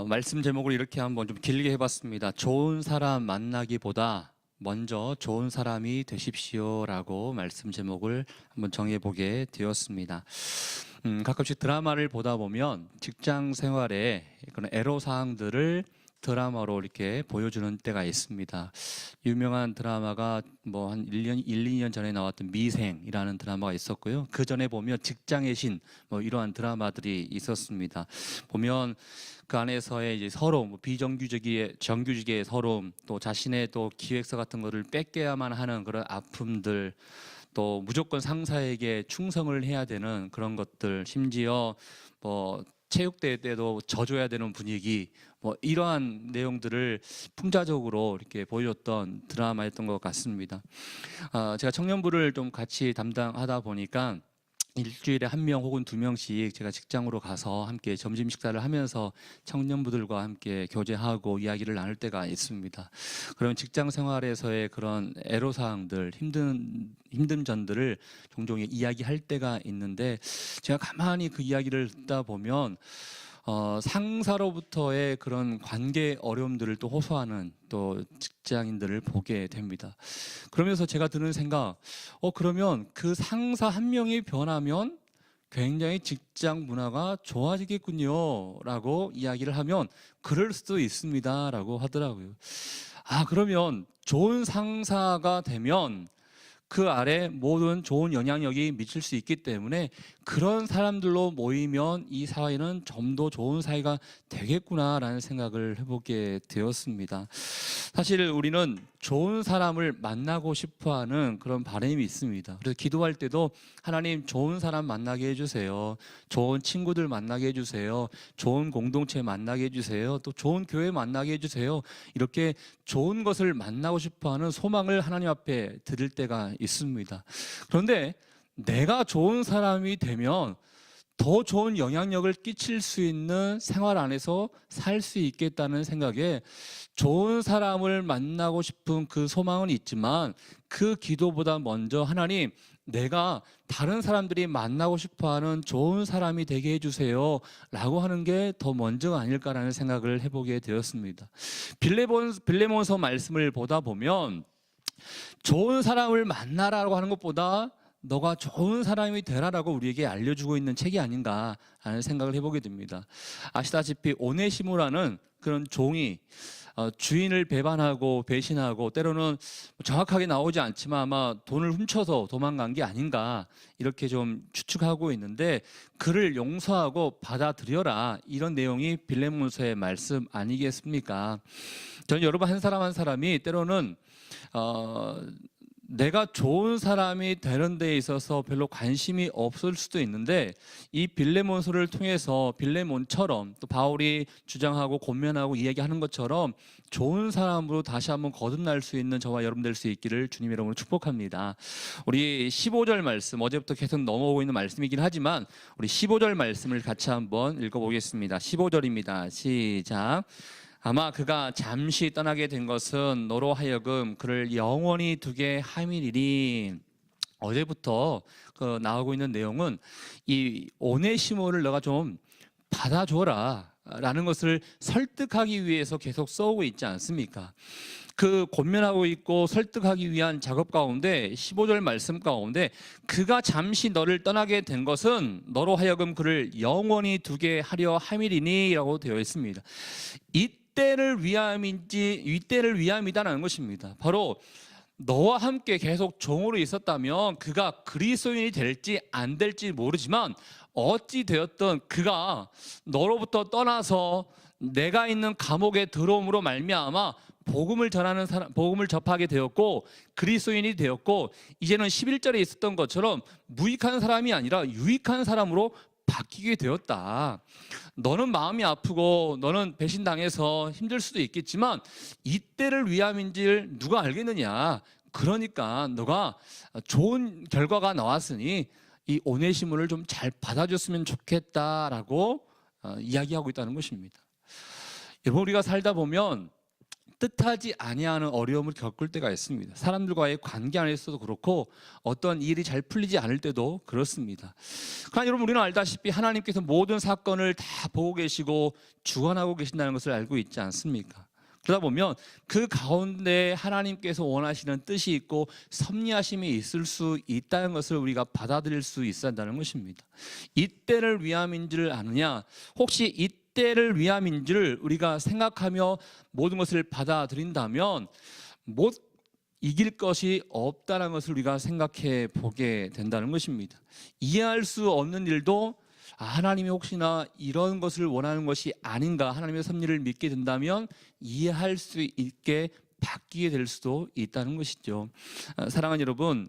말씀 제목을 이렇게 한번 좀 길게 해봤습니다. 좋은 사람 만나기보다 먼저 좋은 사람이 되십시오라고 말씀 제목을 한번 정해보게 되었습니다. 가끔씩 드라마를 보다 보면 직장 생활에 그런 애로사항들을 드라마로 이렇게 보여주는 때가 있습니다. 유명한 드라마가 뭐 한 1년, 2년 전에 나왔던 미생이라는 드라마가 있었고요. 그 전에 보면 직장의 신, 뭐 이러한 드라마들이 있었습니다. 보면 그 안에서의 이제 서러움, 정규직의 서러움, 또 자신의 또 기획서 같은 거를 뺏겨야만 하는 그런 아픔들, 또 무조건 상사에게 충성을 해야 되는 그런 것들, 심지어 뭐 체육대회 때도 져줘야 되는 분위기, 뭐 이러한 내용들을 풍자적으로 이렇게 보여줬던 드라마였던 것 같습니다. 제가 청년부를 좀 같이 담당하다 보니까 일주일에 1명 혹은 2명씩 제가 직장으로 가서 함께 점심 식사를 하면서 청년부들과 함께 교제하고 이야기를 나눌 때가 있습니다. 그러면 직장 생활에서의 그런 애로사항들, 힘든 점들을 종종 이야기할 때가 있는데, 제가 가만히 그 이야기를 듣다 보면 상사로부터의 그런 관계 어려움들을 또 호소하는 또 직장인들을 보게 됩니다. 그러면서 제가 드는 생각, 그러면 그 상사 한 명이 변하면 굉장히 직장 문화가 좋아지겠군요 라고 이야기를 하면 그럴 수도 있습니다 라고 하더라고요. 그러면 좋은 상사가 되면 그 아래 모든 좋은 영향력이 미칠 수 있기 때문에 그런 사람들로 모이면 이 사회는 좀 더 좋은 사회가 되겠구나라는 생각을 해보게 되었습니다. 사실 우리는 좋은 사람을 만나고 싶어하는 그런 바람이 있습니다. 그래서 기도할 때도 하나님 좋은 사람 만나게 해주세요. 좋은 친구들 만나게 해주세요. 좋은 공동체 만나게 해주세요. 또 좋은 교회 만나게 해주세요. 이렇게 좋은 것을 만나고 싶어하는 소망을 하나님 앞에 드릴 때가 있습니다. 그런데 내가 좋은 사람이 되면 더 좋은 영향력을 끼칠 수 있는 생활 안에서 살 수 있겠다는 생각에 좋은 사람을 만나고 싶은 그 소망은 있지만 그 기도보다 먼저 하나님, 내가 다른 사람들이 만나고 싶어하는 좋은 사람이 되게 해주세요 라고 하는 게 더 먼저가 아닐까라는 생각을 해보게 되었습니다. 빌레몬서 말씀을 보다 보면 좋은 사람을 만나라고 하는 것보다 너가 좋은 사람이 되라라고 우리에게 알려주고 있는 책이 아닌가라는 생각을 해보게 됩니다. 아시다시피 오네시모라는 그런 종이 주인을 배반하고 배신하고 때로는 정확하게 나오지 않지만 아마 돈을 훔쳐서 도망간 게 아닌가 이렇게 좀 추측하고 있는데, 그를 용서하고 받아들여라, 이런 내용이 빌레몬서의 말씀 아니겠습니까? 저는 여러분 한 사람 한 사람이 때로는 내가 좋은 사람이 되는 데 있어서 별로 관심이 없을 수도 있는데, 이 빌레몬서를 통해서 빌레몬처럼 또 바울이 주장하고 권면하고 이야기하는 것처럼 좋은 사람으로 다시 한번 거듭날 수 있는 저와 여러분 될 수 있기를 주님 이름으로 축복합니다. 우리 15절 말씀, 어제부터 계속 넘어오고 있는 말씀이긴 하지만 우리 15절 말씀을 같이 한번 읽어보겠습니다. 15절입니다. 시작. 아마 그가 잠시 떠나게 된 것은 너로 하여금 그를 영원히 두게 함이리니. 어제부터 나오고 있는 내용은 이 오네시모를 너가 좀 받아줘라 라는 것을 설득하기 위해서 계속 써오고 있지 않습니까? 그 권면하고 있고 설득하기 위한 작업 가운데 15절 말씀 가운데 그가 잠시 너를 떠나게 된 것은 너로 하여금 그를 영원히 두게 하려 함이리니 라고 되어 있습니다. 이때를 위함이다라는 것입니다. 바로 너와 함께 계속 종으로 있었다면 그가 그리스도인이 될지 안 될지 모르지만 어찌 되었든 그가 너로부터 떠나서 내가 있는 감옥에 들어옴으로 말미암아 복음을 접하게 되었고 그리스도인이 되었고, 이제는 11절에 있었던 것처럼 무익한 사람이 아니라 유익한 사람으로 바뀌게 되었다. 너는 마음이 아프고 너는 배신당해서 힘들 수도 있겠지만 이때를 위함인지를 누가 알겠느냐. 그러니까 너가 좋은 결과가 나왔으니 이 오네시모를 좀 잘 받아줬으면 좋겠다라고 이야기하고 있다는 것입니다. 여러분, 우리가 살다 보면 뜻하지 아니하는 어려움을 겪을 때가 있습니다. 사람들과의 관계 안에서도 그렇고 어떤 일이 잘 풀리지 않을 때도 그렇습니다. 그러나 여러분, 우리는 알다시피 하나님께서 모든 사건을 다 보고 계시고 주관하고 계신다는 것을 알고 있지 않습니까? 그러다 보면 그 가운데 하나님께서 원하시는 뜻이 있고 섭리하심이 있을 수 있다는 것을 우리가 받아들일 수 있어야 한다는 것입니다. 이때를 위함인 줄 아느냐? 혹시 이때를 위함인 줄 우리가 생각하며 모든 것을 받아들인다면 못 이길 것이 없다는 것을 우리가 생각해 보게 된다는 것입니다. 이해할 수 없는 일도 하나님이 혹시나 이런 것을 원하는 것이 아닌가, 하나님의 섭리를 믿게 된다면 이해할 수 있게 바뀌게 될 수도 있다는 것이죠. 사랑하는 여러분,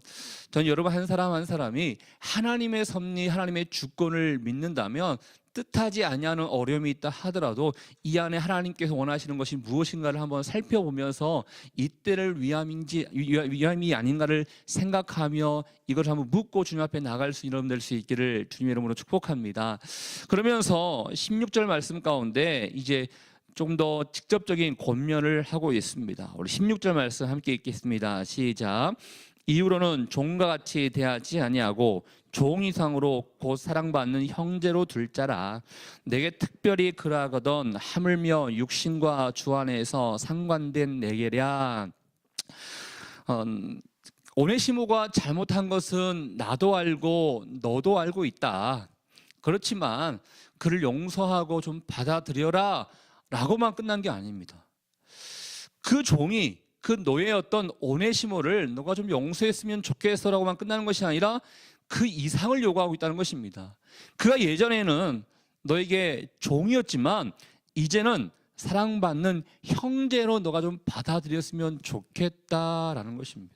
저는 여러분 한 사람 한 사람이 하나님의 섭리, 하나님의 주권을 믿는다면 뜻하지 아니하는 어려움이 있다 하더라도 이 안에 하나님께서 원하시는 것이 무엇인가를 한번 살펴보면서 이때를 위함이 아닌가를 생각하며 이걸 한번 묻고 주님 앞에 나갈 수 있는 될 수 있기를 주님의 이름으로 축복합니다. 그러면서 16절 말씀 가운데 이제 좀 더 직접적인 권면을 하고 있습니다. 우리 16절 말씀 함께 읽겠습니다. 시작. 이후로는 종과 같이 대하지 아니하고 종 이상으로 곧 사랑받는 형제로 둘 자라. 내게 특별히 그러하거든 하물며 육신과 주 안에서 상관된 내게랴. 오네시모가 잘못한 것은 나도 알고 너도 알고 있다. 그렇지만 그를 용서하고 좀 받아들여라 라고만 끝난 게 아닙니다. 그 종이 그 노예였던 오네시모를 너가 좀 용서했으면 좋겠어 라고만 끝나는 것이 아니라 그 이상을 요구하고 있다는 것입니다. 그가 예전에는 너에게 종이었지만 이제는 사랑받는 형제로 너가 좀 받아들였으면 좋겠다라는 것입니다.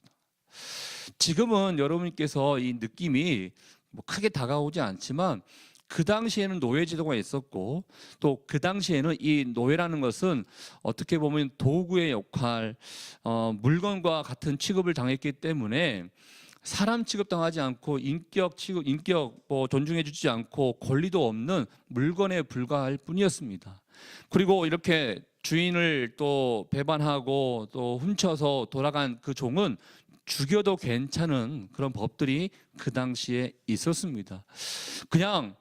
지금은 여러분께서 이 느낌이 크게 다가오지 않지만 그 당시에는 노예 제도가 있었고 또 그 당시에는 이 노예라는 것은 어떻게 보면 도구의 역할, 물건과 같은 취급을 당했기 때문에 사람 취급당하지 않고 인격 존중해주지 않고 권리도 없는 물건에 불과할 뿐이었습니다. 그리고 이렇게 주인을 또 배반하고 또 훔쳐서 돌아간 그 종은 죽여도 괜찮은 그런 법들이 그 당시에 있었습니다. 그냥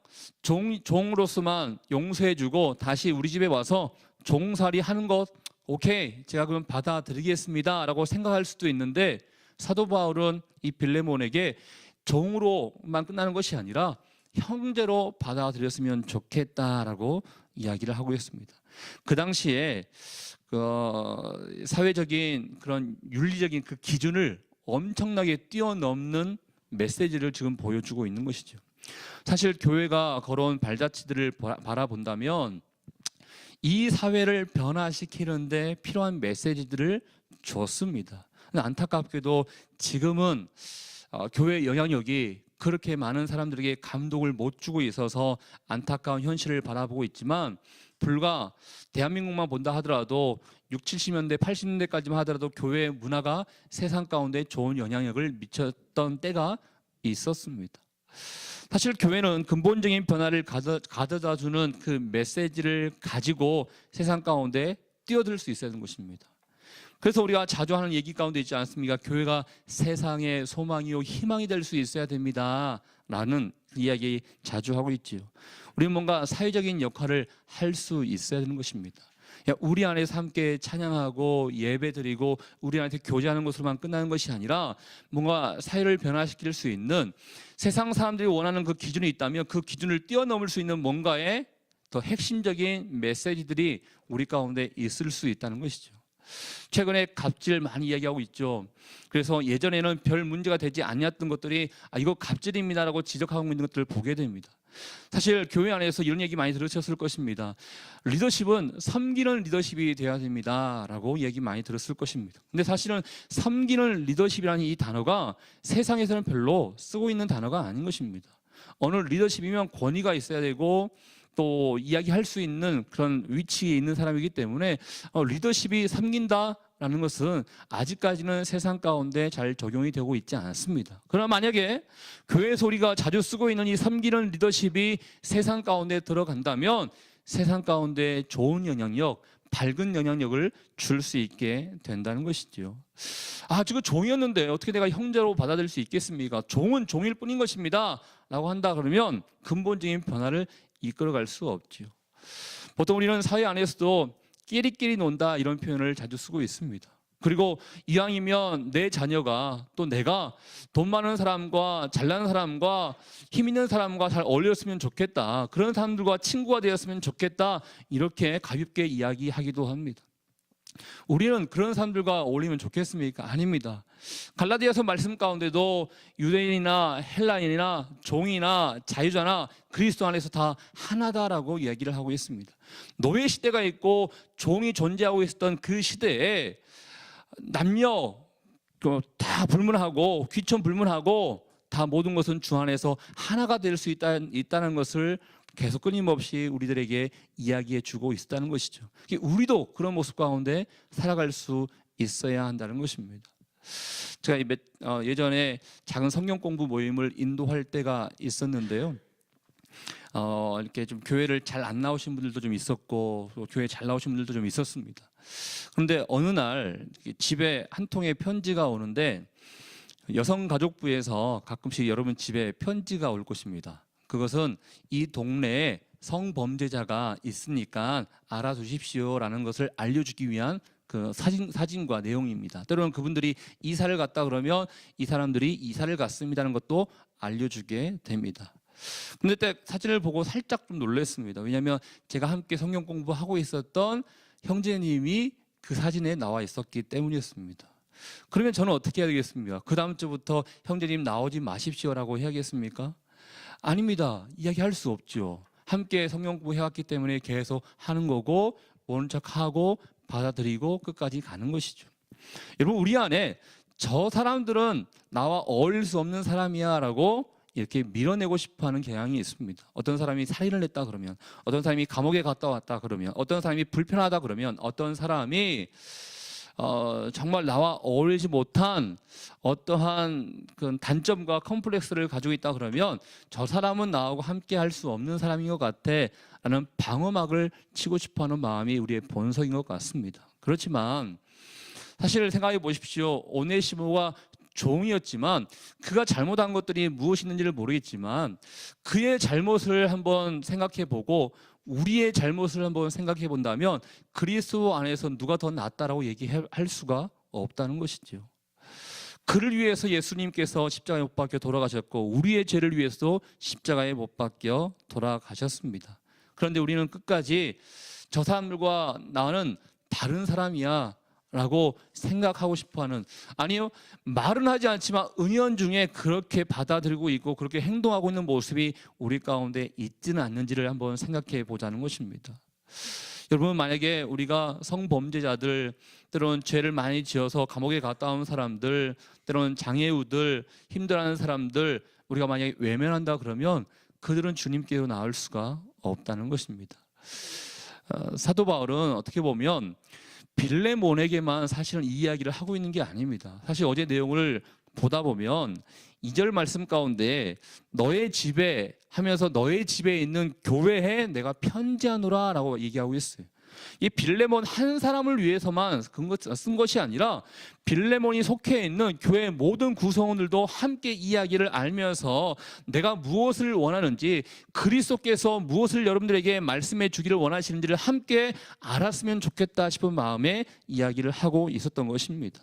종으로서만 용서해주고 다시 우리 집에 와서 종살이 하는 것 오케이 제가 그럼 받아들이겠습니다 라고 생각할 수도 있는데 사도 바울은 이 빌레몬에게 종으로만 끝나는 것이 아니라 형제로 받아들였으면 좋겠다라고 이야기를 하고 있습니다. 그 당시에 사회적인 그런 윤리적인 그 기준을 엄청나게 뛰어넘는 메시지를 지금 보여주고 있는 것이죠. 사실 교회가 걸어온 발자취들을 바라본다면 이 사회를 변화시키는데 필요한 메시지들을 줬습니다. 안타깝게도 지금은 교회의 영향력이 그렇게 많은 사람들에게 감동을 못 주고 있어서 안타까운 현실을 바라보고 있지만 불과 대한민국만 본다 하더라도 60, 70년대, 80년대까지만 하더라도 교회 문화가 세상 가운데 좋은 영향력을 미쳤던 때가 있었습니다. 사실 교회는 근본적인 변화를 가져다주는 그 메시지를 가지고 세상 가운데 뛰어들 수 있어야 하는 것입니다. 그래서 우리가 자주 하는 얘기 가운데 있지 않습니까? 교회가 세상의 소망이요 희망이 될 수 있어야 됩니다 라는 이야기 자주 하고 있지요. 우리는 뭔가 사회적인 역할을 할 수 있어야 되는 것입니다. 우리 안에서 함께 찬양하고 예배드리고 우리 안에서 교제하는 것으로만 끝나는 것이 아니라 뭔가 사회를 변화시킬 수 있는 세상 사람들이 원하는 그 기준이 있다면 그 기준을 뛰어넘을 수 있는 뭔가의 더 핵심적인 메시지들이 우리 가운데 있을 수 있다는 것이죠. 최근에 갑질 많이 이야기하고 있죠. 그래서 예전에는 별 문제가 되지 않았던 것들이 이거 갑질입니다라고 지적하고 있는 것들을 보게 됩니다. 사실 교회 안에서 이런 얘기 많이 들으셨을 것입니다. 리더십은 섬기는 리더십이 되어야 됩니다라고 얘기 많이 들었을 것입니다. 근데 사실은 섬기는 리더십이라는 이 단어가 세상에서는 별로 쓰고 있는 단어가 아닌 것입니다. 어느 리더십이면 권위가 있어야 되고 또 이야기할 수 있는 그런 위치에 있는 사람이기 때문에 리더십이 섬긴다라는 것은 아직까지는 세상 가운데 잘 적용이 되고 있지 않습니다. 그러나 만약에 교회에서 우리가 자주 쓰고 있는 이 섬기는 리더십이 세상 가운데 들어간다면 세상 가운데 좋은 영향력, 밝은 영향력을 줄 수 있게 된다는 것이죠. 저거 종이었는데 어떻게 내가 형제로 받아들일 수 있겠습니까? 종은 종일 뿐인 것입니다 라고 한다 그러면 근본적인 변화를 이끌어갈 수가 없죠. 보통 우리는 사회 안에서도 끼리끼리 논다 이런 표현을 자주 쓰고 있습니다. 그리고 이왕이면 내 자녀가 또 내가 돈 많은 사람과 잘나는 사람과 힘 있는 사람과 잘 어울렸으면 좋겠다, 그런 사람들과 친구가 되었으면 좋겠다, 이렇게 가볍게 이야기하기도 합니다. 우리는 그런 사람들과 어울리면 좋겠습니까? 아닙니다. 갈라디아서 말씀 가운데도 유대인이나 헬라인이나 종이나 자유자나 그리스도 안에서 다 하나다라고 이야기를 하고 있습니다. 노예 시대가 있고 종이 존재하고 있었던 그 시대에 남녀 다 불문하고 귀천 불문하고 다 모든 것은 주 안에서 하나가 될 수 있다는 것을 계속 끊임없이 우리들에게 이야기해 주고 있다는 것이죠. 우리도 그런 모습 가운데 살아갈 수 있어야 한다는 것입니다. 제가 예전에 작은 성경 공부 모임을 인도할 때가 있었는데요. 이렇게 좀 교회를 잘 안 나오신 분들도 좀 있었고 또 교회 잘 나오신 분들도 좀 있었습니다. 그런데 어느 날 집에 한 통의 편지가 오는데, 여성가족부에서 가끔씩 여러분 집에 편지가 올 것입니다. 그것은 이 동네에 성범죄자가 있으니까 알아두십시오라는 것을 알려주기 위한 그 사진과 내용입니다. 때로는 그분들이 이사를 갔다 그러면 이 사람들이 이사를 갔습니다는 것도 알려주게 됩니다. 근데 그때 사진을 보고 살짝 좀 놀랐습니다. 왜냐하면 제가 함께 성경 공부하고 있었던 형제님이 그 사진에 나와 있었기 때문이었습니다. 그러면 저는 어떻게 해야 되겠습니까? 그 다음 주부터 형제님 나오지 마십시오라고 해야겠습니까? 아닙니다. 이야기할 수 없죠. 함께 성경 공부 해왔기 때문에 계속 하는 거고, 모른 척하고 받아들이고 끝까지 가는 것이죠. 여러분, 우리 안에 저 사람들은 나와 어울릴 수 없는 사람이야 라고 이렇게 밀어내고 싶어하는 경향이 있습니다. 어떤 사람이 살인을 했다 그러면, 어떤 사람이 감옥에 갔다 왔다 그러면, 어떤 사람이 불편하다 그러면, 어떤 사람이 정말 나와 어울리지 못한 어떠한 그 단점과 컴플렉스를 가지고 있다 그러면 저 사람은 나하고 함께 할 수 없는 사람인 것 같아 라는 방어막을 치고 싶어하는 마음이 우리의 본성인 것 같습니다. 그렇지만 사실 생각해 보십시오. 오네시모가 종이었지만 그가 잘못한 것들이 무엇이있는지를 모르겠지만 그의 잘못을 한번 생각해 보고 우리의 잘못을 한번 생각해 본다면 그리스도 안에서 누가 더 낫다라고 얘기할 수가 없다는 것이죠. 그를 위해서 예수님께서 십자가에 못 박혀 돌아가셨고 우리의 죄를 위해서도 십자가에 못 박혀 돌아가셨습니다. 그런데 우리는 끝까지 저 사람들과 나는 다른 사람이야 라고 생각하고 싶어하는, 아니요, 말은 하지 않지만 은연중에 그렇게 받아들이고 있고 그렇게 행동하고 있는 모습이 우리 가운데 있지는 않는지를 한번 생각해 보자는 것입니다. 여러분, 만약에 우리가 성범죄자들, 때로는 죄를 많이 지어서 감옥에 갔다 온 사람들, 때로는 장애우들, 힘들어하는 사람들 우리가 만약에 외면한다 그러면 그들은 주님께로 나올 수가 없다는 것입니다. 사도 바울은 어떻게 보면 빌레몬에게만 사실은 이 이야기를 하고 있는 게 아닙니다. 사실 어제 내용을 보다 보면 2절 말씀 가운데 너의 집에 하면서 너의 집에 있는 교회에 내가 편지하노라 라고 얘기하고 있어요. 이 빌레몬 한 사람을 위해서만 쓴 것이 아니라 빌레몬이 속해 있는 교회의 모든 구성원들도 함께 이야기를 알면서 내가 무엇을 원하는지, 그리스도께서 무엇을 여러분들에게 말씀해 주기를 원하시는지를 함께 알았으면 좋겠다 싶은 마음에 이야기를 하고 있었던 것입니다.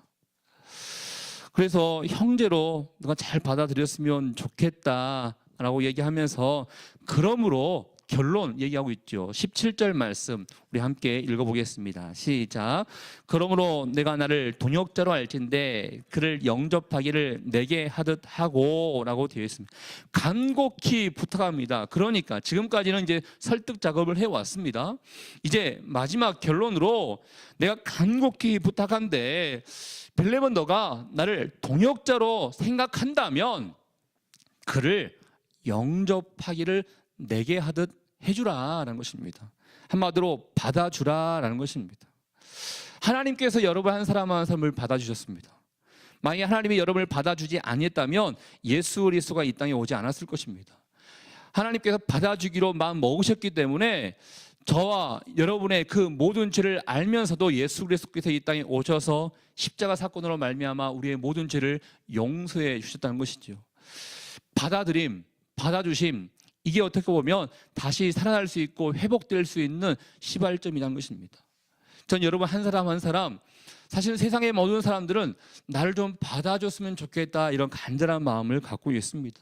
그래서 형제로 너가 잘 받아들였으면 좋겠다라고 얘기하면서 그러므로 결론 얘기하고 있죠. 17절 말씀 우리 함께 읽어보겠습니다. 시작. 그러므로 내가 나를 동역자로 알진대 그를 영접하기를 내게 하듯 하고 라고 되어 있습니다. 간곡히 부탁합니다. 그러니까 지금까지는 이제 설득 작업을 해왔습니다. 이제 마지막 결론으로 내가 간곡히 부탁한데 빌레몬 너가 나를 동역자로 생각한다면 그를 영접하기를 내게 하듯 해주라라는 것입니다. 한마디로 받아주라라는 것입니다. 하나님께서 여러분 한 사람 한 사람을 받아주셨습니다. 만약에 하나님이 여러분을 받아주지 아니했다면 예수 그리스도가 이 땅에 오지 않았을 것입니다. 하나님께서 받아주기로 마음 먹으셨기 때문에 저와 여러분의 그 모든 죄를 알면서도 예수 그리스도께서 이 땅에 오셔서 십자가 사건으로 말미암아 우리의 모든 죄를 용서해 주셨다는 것이죠. 받아들임, 받아주심, 이게 어떻게 보면 다시 살아날 수 있고 회복될 수 있는 시발점이라는 것입니다. 전 여러분 한 사람 한 사람, 사실 세상의 모든 사람들은 나를 좀 받아줬으면 좋겠다 이런 간절한 마음을 갖고 있습니다.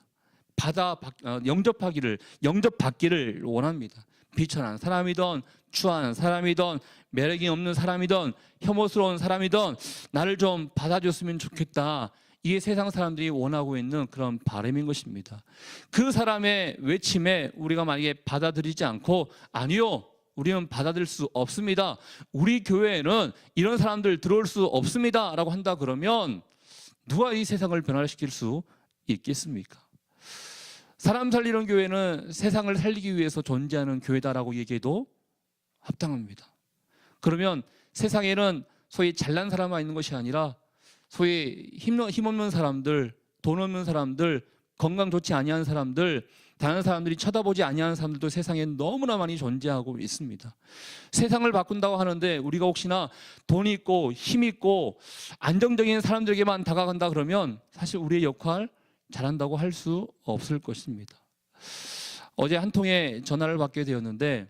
영접받기를 원합니다. 비천한 사람이든 추한 사람이든 매력이 없는 사람이든 혐오스러운 사람이든 나를 좀 받아줬으면 좋겠다. 이게 세상 사람들이 원하고 있는 그런 바람인 것입니다. 그 사람의 외침에 우리가 만약에 받아들이지 않고 아니요, 우리는 받아들일 수 없습니다. 우리 교회에는 이런 사람들 들어올 수 없습니다. 라고 한다 그러면 누가 이 세상을 변화시킬 수 있겠습니까? 사람 살리는 교회는 세상을 살리기 위해서 존재하는 교회다라고 얘기해도 합당합니다. 그러면 세상에는 소위 잘난 사람만 있는 것이 아니라 소위 힘없는 사람들, 돈 없는 사람들, 건강 좋지 아니한 사람들, 다른 사람들이 쳐다보지 아니하는 사람들도 세상에 너무나 많이 존재하고 있습니다. 세상을 바꾼다고 하는데 우리가 혹시나 돈 있고 힘 있고 안정적인 사람들에게만 다가간다 그러면 사실 우리의 역할 잘한다고 할 수 없을 것입니다. 어제 한 통의 전화를 받게 되었는데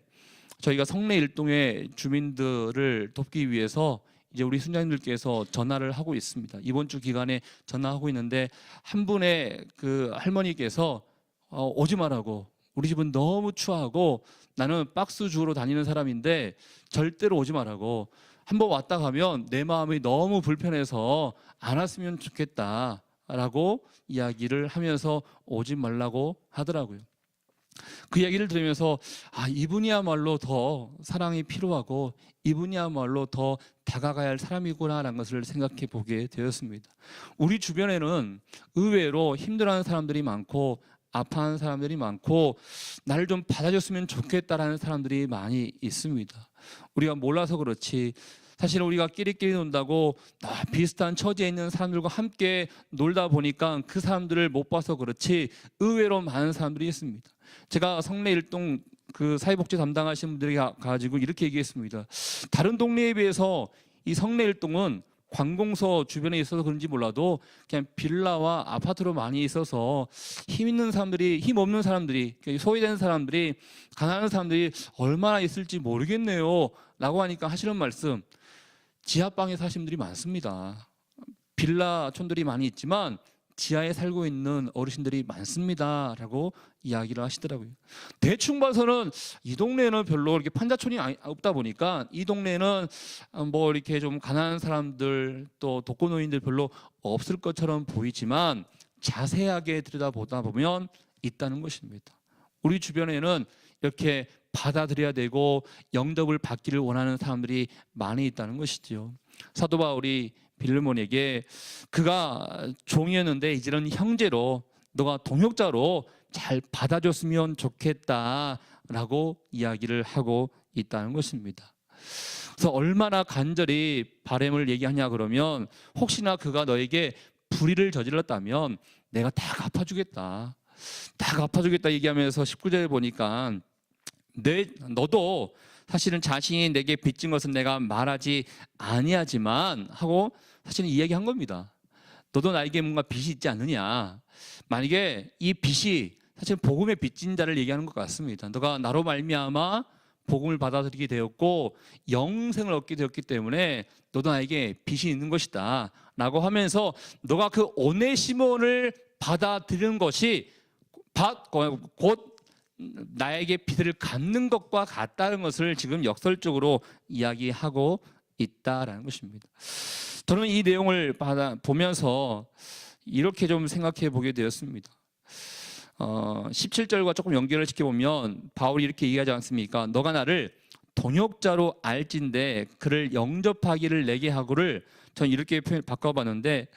저희가 성내 일동의 주민들을 돕기 위해서 이제 우리 순장님들께서 전화를 하고 있습니다. 이번 주 기간에 전화하고 있는데 한 분의 그 할머니께서 오지 말라고, 우리 집은 너무 추하고 나는 박스 주우러 다니는 사람인데 절대로 오지 말라고, 한번 왔다 가면 내 마음이 너무 불편해서 안 왔으면 좋겠다 라고 이야기를 하면서 오지 말라고 하더라고요. 그 이야기를 들으면서 이분이야말로 더 사랑이 필요하고 이분이야말로 더 다가가야 할 사람이구나라는 것을 생각해 보게 되었습니다. 우리 주변에는 의외로 힘들어하는 사람들이 많고 아파하는 사람들이 많고 나를 좀 받아줬으면 좋겠다라는 사람들이 많이 있습니다. 우리가 몰라서 그렇지 사실 우리가 끼리끼리 논다고 비슷한 처지에 있는 사람들과 함께 놀다 보니까 그 사람들을 못 봐서 그렇지 의외로 많은 사람들이 있습니다. 제가 성내 일동 그 사회복지 담당하시는 분들이 가지고 이렇게 얘기했습니다. 다른 동네에 비해서 이 성내 일동은 관공서 주변에 있어서 그런지 몰라도 그냥 빌라와 아파트로 많이 있어서 힘 있는 사람들이, 힘 없는 사람들이, 소외된 사람들이, 가난한 사람들이 얼마나 있을지 모르겠네요 라고 하니까 하시는 말씀, 지하방에 사시는 분들이 많습니다. 빌라촌들이 많이 있지만 지하에 살고 있는 어르신들이 많습니다 라고 이야기를 하시더라고요. 대충 봐서는 이 동네는 별로 이렇게 판자촌이 없다 보니까 이 동네는 뭐 이렇게 좀 가난한 사람들 또 독거노인들 별로 없을 것처럼 보이지만 자세하게 들여다보다 보면 있다는 것입니다. 우리 주변에는 이렇게 받아들여야 되고 영접을 받기를 원하는 사람들이 많이 있다는 것이죠. 사도 바울이 빌레몬에게 그가 종이었는데 이제는 형제로 너가 동역자로 잘 받아줬으면 좋겠다라고 이야기를 하고 있다는 것입니다. 그래서 얼마나 간절히 바람을 얘기하냐 그러면 혹시나 그가 너에게 불의를 저질렀다면 내가 다 갚아주겠다. 다 갚아주겠다 얘기하면서 19절에 보니까 너도 사실은 자신이 내게 빚진 것은 내가 말하지 아니하지만 하고 사실은 이야기한 겁니다. 너도 나에게 뭔가 빚이 있지 않느냐. 만약에 이 빚이 사실 복음의 빚진 자를 얘기하는 것 같습니다. 너가 나로 말미암아 복음을 받아들이게 되었고 영생을 얻게 되었기 때문에 너도 나에게 빚이 있는 것이다 라고 하면서 너가 그 오네시모를 받아들이는 것이 곧 나에게 빚을 갚는 것과 같다는 것을 지금 역설적으로 이야기하고 있다라는 것입니다. 저는 이 내용을 보면서 이렇게 좀 생각해 보게 되었습니다. 17절과 조금 연결을 시켜보면 바울이 이렇게 얘기하지 않습니까? 너가 나를 동역자로 알진대 그를 영접하기를 내게 하고를 저는 이렇게 바꿔봤는데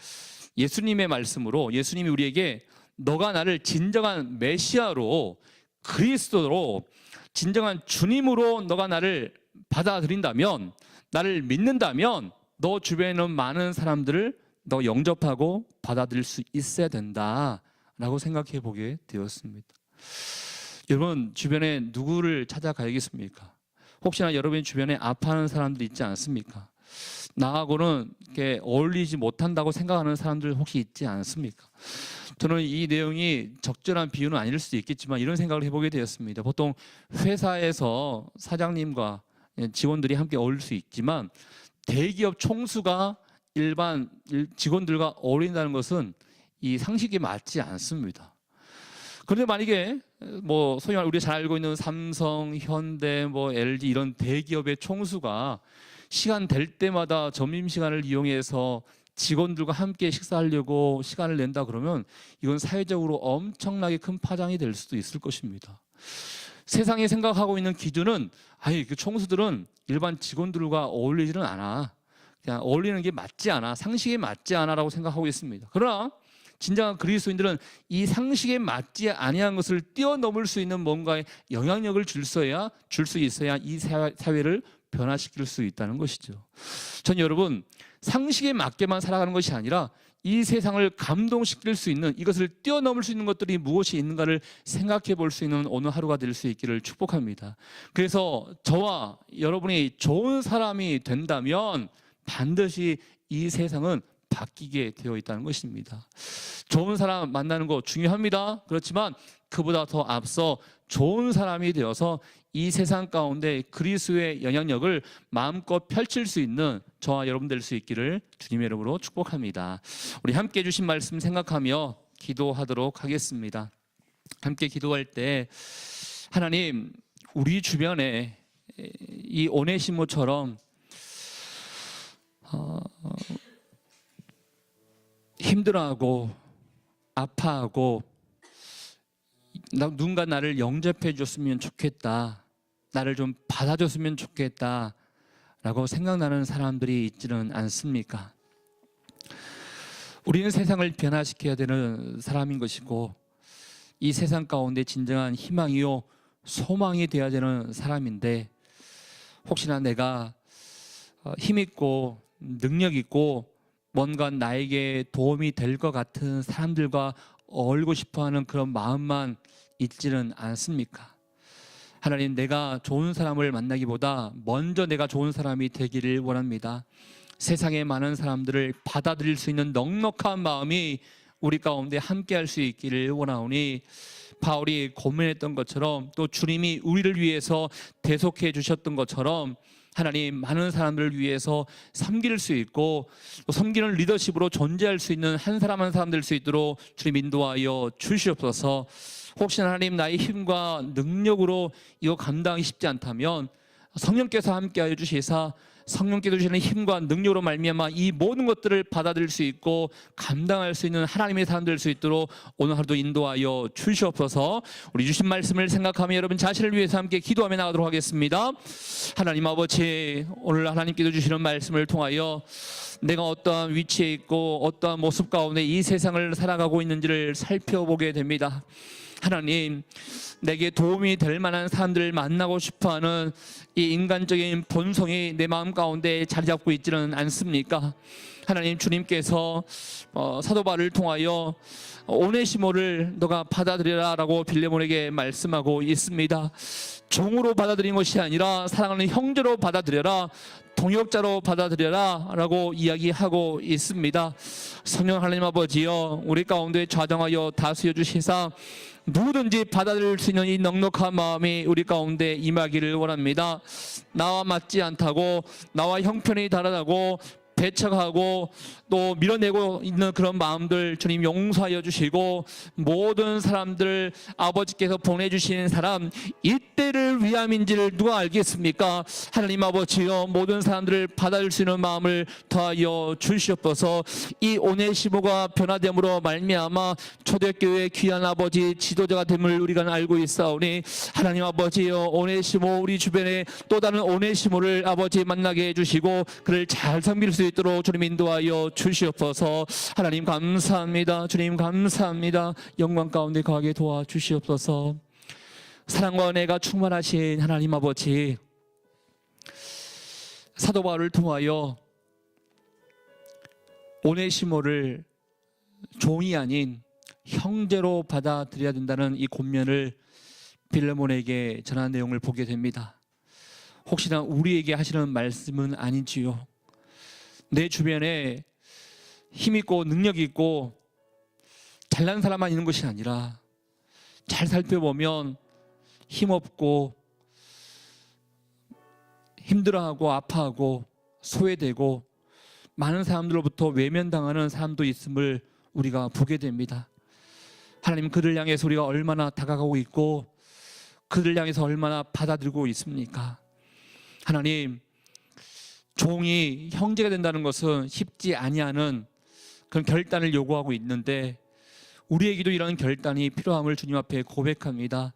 예수님의 말씀으로 예수님이 우리에게 너가 나를 진정한 메시아로 그리스도로 진정한 주님으로 너가 나를 받아들인다면 나를 믿는다면 너 주변에 있는 많은 사람들을 너 영접하고 받아들일 수 있어야 된다라고 생각해 보게 되었습니다. 여러분 주변에 누구를 찾아가야겠습니까? 혹시나 여러분 주변에 아파하는 사람들 있지 않습니까? 나하고는 이렇게 어울리지 못한다고 생각하는 사람들 혹시 있지 않습니까? 저는 이 내용이 적절한 비유는 아닐 수도 있겠지만 이런 생각을 해보게 되었습니다. 보통 회사에서 사장님과 직원들이 함께 어울릴 수 있지만 대기업 총수가 일반 직원들과 어울린다는 것은 이 상식에 맞지 않습니다. 그런데 만약에 뭐 소위 말해 우리가 잘 알고 있는 삼성, 현대, 뭐 LG 이런 대기업의 총수가 시간 될 때마다 점심시간을 이용해서 직원들과 함께 식사하려고 시간을 낸다 그러면 이건 사회적으로 엄청나게 큰 파장이 될 수도 있을 것입니다. 세상이 생각하고 있는 기준은 그 총수들은 일반 직원들과 어울리지는 않아. 그냥 어울리는 게 맞지 않아. 상식에 맞지 않아라고 생각하고 있습니다. 그러나 진정한 그리스도인들은 이 상식에 맞지 아니한 것을 뛰어넘을 수 있는 뭔가의 영향력을 줄 수 있어야 이 사회를 변화시킬 수 있다는 것이죠. 전 여러분 상식에 맞게만 살아가는 것이 아니라 이 세상을 감동시킬 수 있는 이것을 뛰어넘을 수 있는 것들이 무엇이 있는가를 생각해 볼 수 있는 오늘 하루가 될 수 있기를 축복합니다. 그래서 저와 여러분이 좋은 사람이 된다면 반드시 이 세상은 바뀌게 되어 있다는 것입니다. 좋은 사람 만나는 거 중요합니다. 그렇지만 그보다 더 앞서 좋은 사람이 되어서 이 세상 가운데 그리스도의 영향력을 마음껏 펼칠 수 있는 저와 여러분 될 수 있기를 주님의 이름으로 축복합니다. 우리 함께 주신 말씀 생각하며 기도하도록 하겠습니다. 함께 기도할 때 하나님 우리 주변에 이 오네시모처럼 힘들어하고 아파하고 누군가 나를 영접해 줬으면 좋겠다, 나를 좀 받아줬으면 좋겠다 라고 생각나는 사람들이 있지는 않습니까? 우리는 세상을 변화시켜야 되는 사람인 것이고 이 세상 가운데 진정한 희망이요 소망이 되어야 되는 사람인데 혹시나 내가 힘있고 능력있고 뭔가 나에게 도움이 될 것 같은 사람들과 어울리고 싶어하는 그런 마음만 있지는 않습니까? 하나님, 내가 좋은 사람을 만나기보다 먼저 내가 좋은 사람이 되기를 원합니다. 세상의 많은 사람들을 받아들일 수 있는 넉넉한 마음이 우리 가운데 함께할 수 있기를 원하오니 바울이 고민했던 것처럼 또 주님이 우리를 위해서 대속해 주셨던 것처럼 하나님 많은 사람들을 위해서 섬길 수 있고 또 섬기는 리더십으로 존재할 수 있는 한 사람 한 사람 될 수 있도록 주님 인도하여 주시옵소서. 혹시 하나님 나의 힘과 능력으로 이거 감당이 쉽지 않다면 성령께서 함께하여 주시사 성령께서 주시는 힘과 능력으로 말미암아 이 모든 것들을 받아들일 수 있고 감당할 수 있는 하나님의 사람 될 수 있도록 오늘 하루도 인도하여 주시옵소서. 우리 주신 말씀을 생각하며 여러분 자신을 위해서 함께 기도하며 나가도록 하겠습니다. 하나님 아버지, 오늘 하나님께서 주시는 말씀을 통하여 내가 어떠한 위치에 있고 어떠한 모습 가운데 이 세상을 살아가고 있는지를 살펴보게 됩니다. 하나님, 내게 도움이 될 만한 사람들을 만나고 싶어하는 이 인간적인 본성이 내 마음 가운데 자리 잡고 있지는 않습니까? 하나님, 주님께서 사도 바울을 통하여 오네시모를 너가 받아들여라 라고 빌레몬에게 말씀하고 있습니다. 종으로 받아들인 것이 아니라 사랑하는 형제로 받아들여라, 동역자로 받아들여라 라고 이야기하고 있습니다. 성령 하나님 아버지여, 우리 가운데 좌정하여 다스려 주시사 누구든지 받아들일 수 있는 이 넉넉한 마음이 우리 가운데 임하기를 원합니다. 나와 맞지 않다고, 나와 형편이 다르다고 배척하고 또 밀어내고 있는 그런 마음들 주님 용서하여 주시고, 모든 사람들 아버지께서 보내주신 사람 이때를 위함인지를 누가 알겠습니까? 하나님 아버지여, 모든 사람들을 받아줄 수 있는 마음을 더하여 주시옵소서. 이 오네시모가 변화됨으로 말미암아 초대교회의 귀한 아버지 지도자가 됨을 우리가 알고 있사오니 하나님 아버지여, 오네시모 우리 주변에 또 다른 오네시모를 아버지 만나게 해주시고 그를 잘 섬길 수 있도록 주님 인도하여 주시옵소서. 하나님 감사합니다. 주님 감사합니다. 영광 가운데 거하게 도와주시옵소서. 사랑과 은혜가 충만하신 하나님 아버지, 사도 바울을 통하여 오네시모를 종이 아닌 형제로 받아들여야 된다는 이 권면을 빌레몬에게 전한 내용을 보게 됩니다. 혹시나 우리에게 하시는 말씀은 아닌지요? 내 주변에 힘 있고 능력 있고 잘난 사람만 있는 것이 아니라 잘 살펴보면 힘없고 힘들어하고 아파하고 소외되고 많은 사람들로부터 외면당하는 사람도 있음을 우리가 보게 됩니다. 하나님, 그들 향해서 우리가 얼마나 다가가고 있고 그들 향해서 얼마나 받아들이고 있습니까? 하나님, 종이 형제가 된다는 것은 쉽지 아니하는 그런 결단을 요구하고 있는데 우리에게도 이런 결단이 필요함을 주님 앞에 고백합니다.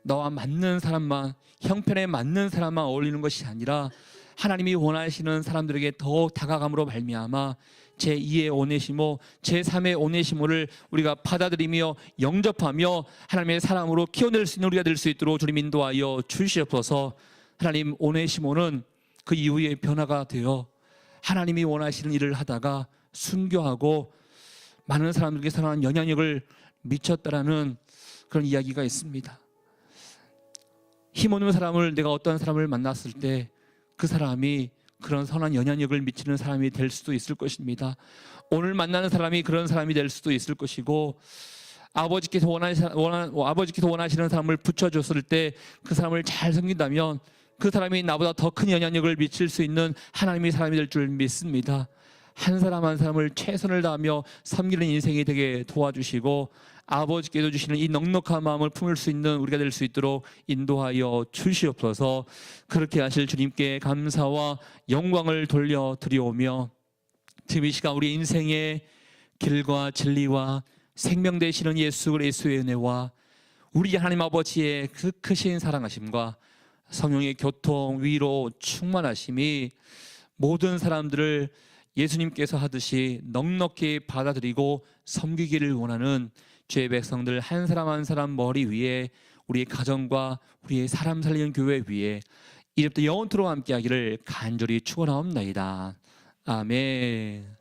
너와 맞는 사람만, 형편에 맞는 사람만 어울리는 것이 아니라 하나님이 원하시는 사람들에게 더 다가감으로 말미암아 제2의 오네시모, 제3의 오네시모를 우리가 받아들이며 영접하며 하나님의 사람으로 키워낼 수 있는 우리가 될 수 있도록 주님 인도하여 주시옵소서. 하나님, 오네시모는 그 이후에 변화가 되어 하나님이 원하시는 일을 하다가 순교하고 많은 사람들에게 선한 영향력을 미쳤다라는 그런 이야기가 있습니다. 힘없는 사람을, 내가 어떤 사람을 만났을 때 그 사람이 그런 선한 영향력을 미치는 사람이 될 수도 있을 것입니다. 오늘 만나는 사람이 그런 사람이 될 수도 있을 것이고, 아버지께서 원하시는 사람을 붙여줬을 때 그 사람을 잘 섬긴다면 그 사람이 나보다 더 큰 영향력을 미칠 수 있는 하나님의 사람이 될 줄 믿습니다. 한 사람 한 사람을 최선을 다하며 섬기는 인생이 되게 도와주시고 아버지께서 주시는 이 넉넉한 마음을 품을 수 있는 우리가 될 수 있도록 인도하여 주시옵소서. 그렇게 하실 주님께 감사와 영광을 돌려드리오며 지금 이 시간 우리 인생의 길과 진리와 생명 되시는 예수 그리스도의 은혜와 우리 하나님 아버지의 그 크신 사랑하심과 성령의 교통, 위로, 충만하심이 모든 사람들을 예수님께서 하듯이 넉넉히 받아들이고 섬기기를 원하는 주의 백성들 한 사람 한 사람 머리 위에, 우리의 가정과 우리의 사람 살리는 교회 위에 이제부터 영원토록 함께하기를 간절히 축원하옵나이다. 아멘.